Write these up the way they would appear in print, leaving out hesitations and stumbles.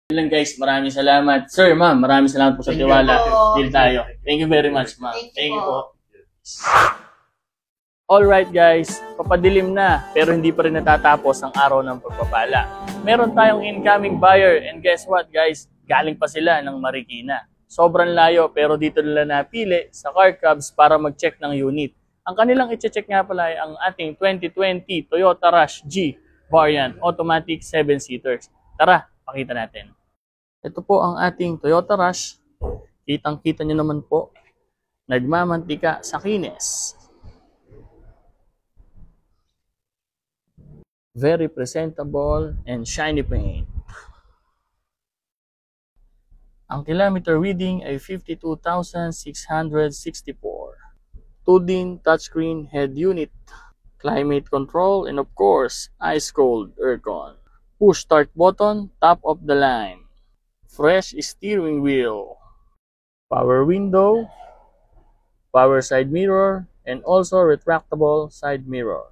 Yun lang guys, maraming salamat. Sir, ma'am, maraming salamat po sa tiwala. Deal tayo. Thank you very much, ma'am. Thank you po. Alright guys, papadilim na pero hindi pa rin natatapos ang araw ng pagpapala. Meron tayong incoming buyer and guess what guys, galing pa sila ng Marikina. Sobrang layo pero dito nila napili sa Car Cubs para mag-check ng unit. Ang kanilang i-check nga pala ay ang ating 2020 Toyota Rush G variant automatic 7-seaters. Tara, pakita natin. Ito po ang ating Toyota Rush. Kitang-kita nyo naman po. Nagmamantika sa kinis. Very presentable and shiny paint. Ang kilometer reading ay 52,664. 2-din touchscreen head unit. Climate control and of course, ice cold aircon. Push start button, top of the line. Fresh steering wheel. Power window. Power side mirror and also retractable side mirror.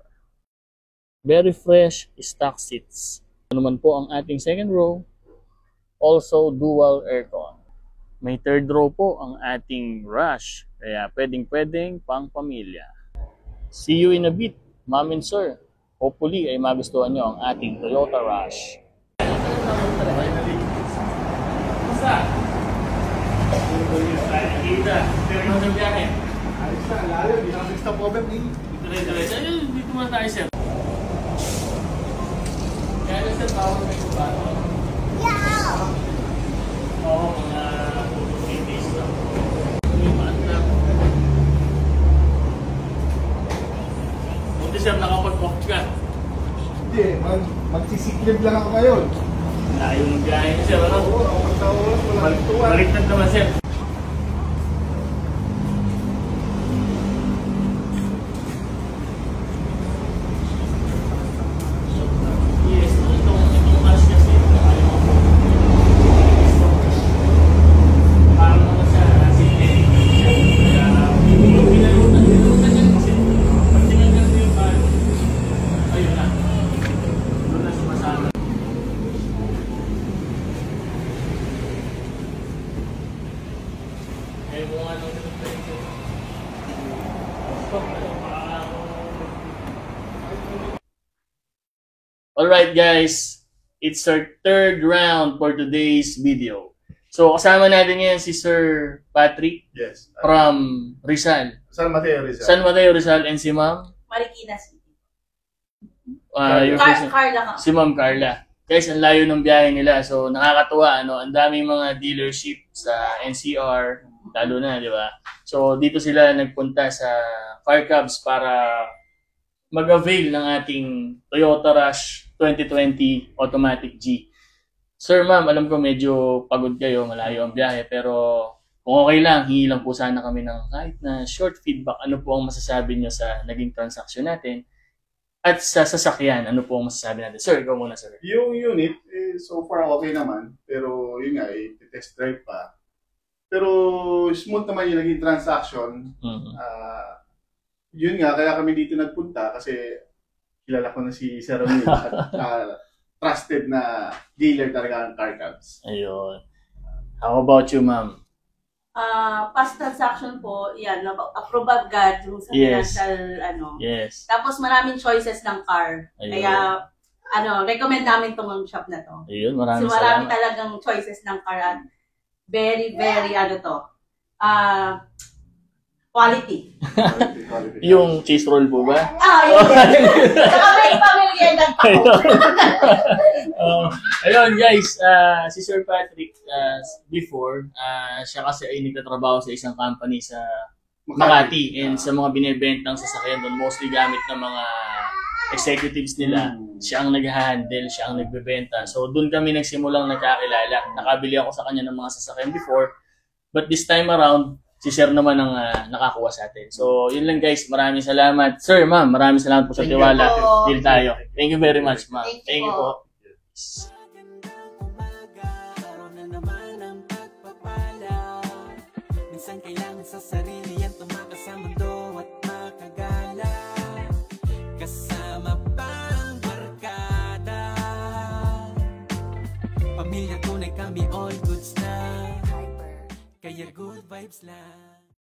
Very fresh stock seats. Ano naman po ang ating second row. Also dual aircon. May third row po ang ating Rush. Kaya pwedeng pang pamilya. See you in a bit, ma'am and sir. Hopefully ay magustuhan nyo ang ating Toyota Rush. Basta? Pero sa biyahe. Ayos na, layo. Di namin stop over ni. Dito muna tayo, sir. Kaya na sir, bawal may kubato. Yeah! Oo, mga 8 days lang. Limaan na. Buti sir, nakapag-walk ka. Hindi, magsisiklib lang ako ngayon. Layo ng biyahe na sir, ano? Oo, ako sa oras, walang tuwan. Baliktad naman sir. Alright guys, it's our third round for today's video. So kasama natin ngayon si Sir Patrick. Yes. From Rizal. San Mateo Rizal. San Mateo Rizal and si Ma'am? Marikina City. Carla. Si Ma'am Carla. Guys, ang layo ng biyahe nila. So nakakatuwa, ano? Ang daming mga dealership sa NCR, lalo na, di ba? So dito sila nagpunta sa Car Cubs para mag-avail ng ating Toyota Rush 2020 Automatic G. Sir, ma'am, alam ko medyo pagod kayo, malayo ang biyahe, pero kung okay lang, hingi lang po sana kami ng kahit na short feedback. Ano po ang masasabi nyo sa naging transaction natin? At sa sasakyan, ano po ang masasabi natin? Sir, ikaw muna, sir. Yung unit, so far okay naman. Pero yun nga, test drive pa. Pero smooth naman yung naging transaction. Yun nga, kaya kami dito nagpunta kasi kilala ko na si Sir Romil at trusted na dealer talaga ng Car Cubs. Ayun. How about you, ma'am? Past transaction po, yan, approve agad yung sa financial, ano. Yes. Tapos maraming choices ng car. Ayun. Kaya, recommend namin itong shop na to. Ayun, maraming salamat. Marami talagang choices ng car at very, quality. Yung cheese roll po ba? Yun. Saka may pamilya ng ayun guys, si Sir Patrick before, siya kasi ay nagtatrabaho sa isang company sa Makati and sa mga binebentang sasakyan doon, mostly gamit ng mga executives nila. Siya ang nag-handle, siya ang nagbebenta. So doon kami nagsimulang nagkakilala. Nakabili ako sa kanya ng mga sasakyan before, but this time around, si Sir naman ang nakakuha sa atin. So, yun lang guys. Maraming salamat. Sir, ma'am, maraming salamat po sa tiwala. Deal tayo. Thank you very much, ma'am. Thank you po. Minsan kailangan sa sarili yan tumakas sa mundo at makagala. Kasama pang barkada. Pamilya tunay ka kami all goods na. Kaya good vibes lang.